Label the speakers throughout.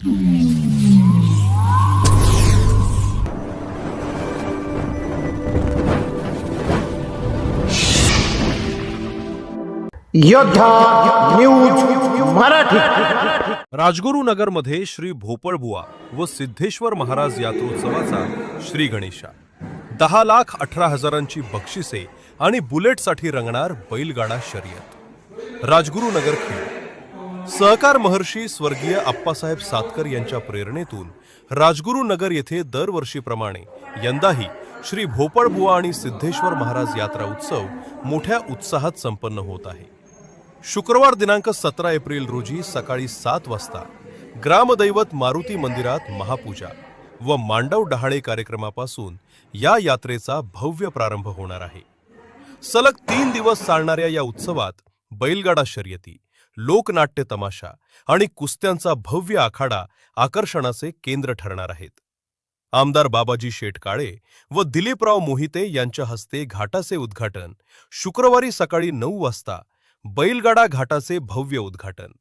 Speaker 1: योद्धा न्यूज मराठी।
Speaker 2: राजगुरुनगरमध्ये श्री भोपळबुवा व सिद्धेश्वर महाराज यात्रोत्सवाचा श्री गणेशा 10,18,000ची बक्षिसे आणि बुलेटसाठी रंगणार बैलगाडा शर्यत। राजगुरुनगर खेड सहकार महर्षी स्वर्गीय आप्पासाहेब सातकर यांच्या प्रेरणेतून राजगुरुनगर येथे दरवर्षीप्रमाणे यंदाही श्री भोपळबुवा आणि सिद्धेश्वर महाराज यात्रा उत्सव मोठ्या उत्साहात संपन्न होत आहे। शुक्रवार दिनांक 17 एप्रिल रोजी सकाळी 7 वाजता ग्रामदैवत मारुती मंदिरात महापूजा व मांडव डहाळे कार्यक्रमापासून या यात्रेचा भव्य प्रारंभ होणार आहे। सलग 3 दिवस चालणाऱ्या या उत्सवात बैलगाडा शर्यती, लोकनाट्य तमाशा आणि कुस्त्यांचा भव्य आखाडा आकर्षणाचे केंद्र ठरणार आहेत। आमदार बाबाजी शेठ काळे व दिलीपराव मोहिते यांच्या हस्ते घाटाचे उद्घाटन, शुक्रवारी सकाळी 9 वाजता बैलगाडा घाटाचे भव्य उद्घाटन।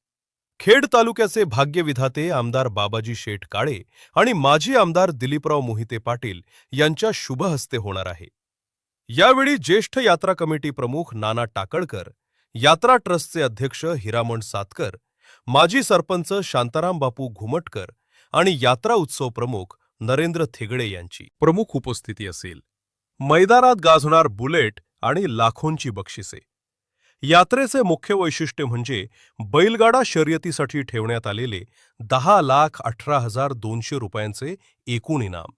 Speaker 2: खेड तालुक्याचे भाग्यविधाते आमदार बाबाजी शेठ काळे आणि माजी आमदार दिलीपराव मोहिते पाटील यांच्या शुभ हस्ते होणार आहे। यावेळी ज्येष्ठ यात्रा कमिटी प्रमुख नाना टाकळकर, यात्रा ट्रस्टचे अध्यक्ष हिरामण सातकर, माजी सरपंच शांताराम बापू घुमटकर आणि यात्रा उत्सव प्रमुख नरेंद्र थेगडे यांची प्रमुख उपस्थिती असेल। मैदानात गाजणार बुलेट आणि लाखोंची बक्षिसे। यात्रेचे मुख्य वैशिष्ट्य म्हणजे बैलगाडा शर्यतीसाठी ठेवण्यात आलेले 10,18,200 रुपयांचे एकूण इनाम।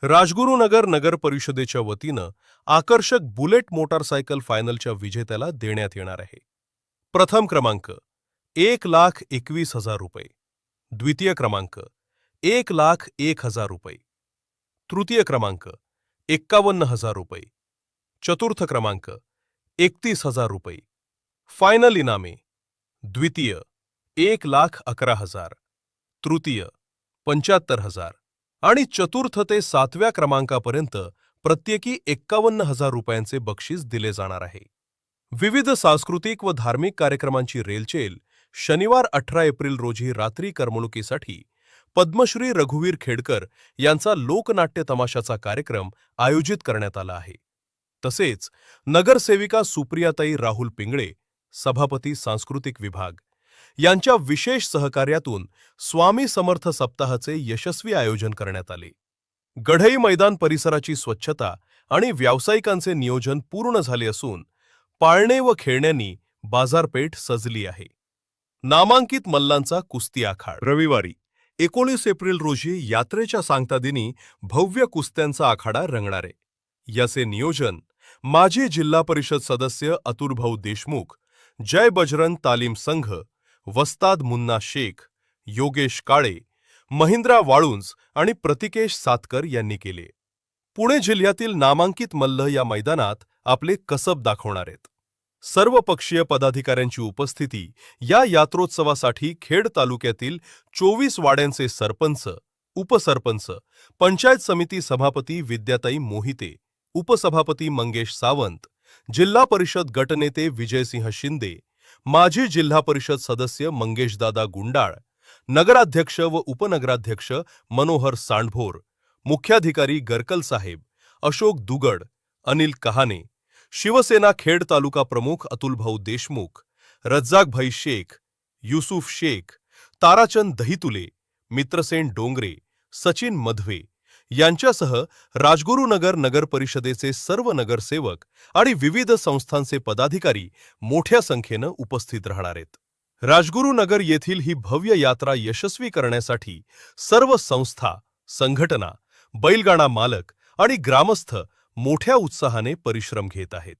Speaker 2: राजगुरुनगर नगर परिषदेच्या वतीनं आकर्षक बुलेट मोटारसायकल फायनलच्या विजेत्याला देण्यात येणार आहे। प्रथम क्रमांक 1,21,000 रुपये, द्वितीय क्रमांक 1,01,000 रुपये, तृतीय क्रमांक 51,000 रुपये, चतुर्थ क्रमांक 31,000 रुपये। फायनल इनामे द्वितीय 1,11,000, तृतीय 75,000 आणि चतुर्थ ते 7व्या क्रमांकापर्यंत प्रत्येकी 51,000 रुपयांचे बक्षीस दिले जाणार आहे। विविध सांस्कृतिक व धार्मिक कार्यक्रमांची रेलचेल शनिवार 18 एप्रिल रोजी रात्री करमणुकीसाठी पद्मश्री रघुवीर खेडकर यांचा लोकनाट्य तमाशाचा कार्यक्रम आयोजित करण्यात आला आहे। तसेच नगरसेविका सुप्रियाताई राहुल पिंगळे, सभापती सांस्कृतिक विभाग यांच्या विशेष सहकार्यातून स्वामी समर्थ सप्ताहाचे यशस्वी आयोजन करण्यात आले। गढई मैदान परिसराची स्वच्छता आणि व्यावसायिकांचे नियोजन पूर्ण झाले असून पाळणे व खेळण्यांनी बाजारपेठ सजली आहे। नामांकित मल्लांचा कुस्ती आखाडा रविवारी 19 एप्रिल रोजी यात्रेच्या सांगता दिनी भव्य कुस्त्यांचा आखाडा रंगणार आहे। याचे नियोजन माजी जिल्हा परिषद सदस्य अतुलभाऊ देशमुख, जय बजरंग तालीम संघ, वस्ताद मुन्ना शेख, योगेश काळे, महिंद्रा वाळुंज आणि प्रतिकेश सातकर यांनी केले। पुणे जिल्ह्यातील नामांकित मल्ल या मैदानात आपले कसब दाखवणार आहेत। सर्वपक्षीय पदाधिकाऱ्यांची उपस्थिती या यात्रोत्सवासाठी खेड तालुक्यातील 24 वाड्यांचे सरपंच, उपसरपंच, पंचायत समिती सभापती विद्याताई मोहिते, उपसभापती मंगेश सावंत, जिल्हा परिषद गटनेते विजयसिंह शिंदे, माजी जिल्हा परिषद सदस्य मंगेशदादा गुंडाळ, नगराध्यक्ष व उपनगराध्यक्ष मनोहर सांडभोर, मुख्याधिकारी गरकल साहेब, अशोक दुगड, अनिल कहाने, शिवसेना खेड तालुका प्रमुख अतुलभाऊ देशमुख, रज्जाकभाई शेख, युसुफ शेख, ताराचंद दहितुले, मित्रसेन डोंगरे, सचिन मधवे यांच्यासह राजगुरुनगर नगर परिषदेचे सर्व नगरसेवक आणि विविध संस्थांचे पदाधिकारी मोठ्या संख्येनं उपस्थित राहणार आहेत। राजगुरुनगर येथील ही भव्य यात्रा यशस्वी करण्यासाठी सर्व संस्था, संघटना, बैलगाडा मालक आणि ग्रामस्थ मोठ्या उत्साहाने परिश्रम घेत आहेत।